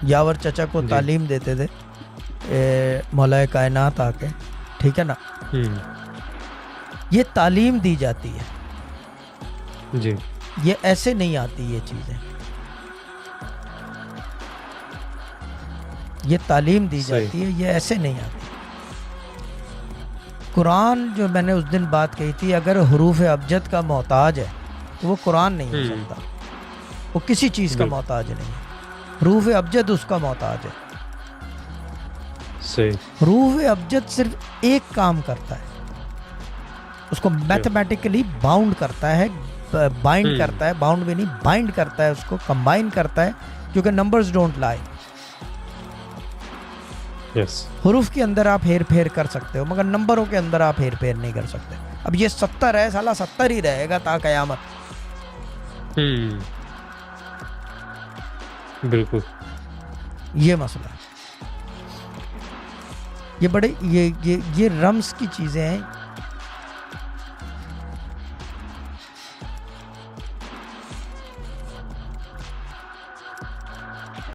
यावर चचा को जी। तालीम देते थे मौलाए कायनात आके, ठीक है ना। ये तालीम दी जाती है, जी। ये ऐसे नहीं आती ये चीज़ें, ये तालीम दी सही। जाती है, ये ऐसे नहीं आती। कुरान जो मैंने उस दिन बात कही थी, अगर हरूफ अबजद का मोहताज है तो वो कुरान नहीं हो सकता, वो किसी चीज़ का बिल्कुल। मोहताज नहीं है। हरूफ अबजद उसका मोहताज है। सही। हरूफ अबजद सिर्फ एक काम करता है, उसको मैथमेटिकली बाउंड करता है, बाइंड करता है, बाउंड भी नहीं बाइंड करता है, उसको कंबाइन करता है, क्योंकि नंबर्स डोंट लाई। यस। हरूफ के अंदर आप हेर फेर कर सकते हो, मगर नंबरों के अंदर आप हेर फेर नहीं कर सकते। अब ये 70 है, साला 70 ही रहेगा ता कयामत। बिल्कुल। ये मसला है। ये बड़े ये रम्स की चीज़ें हैं,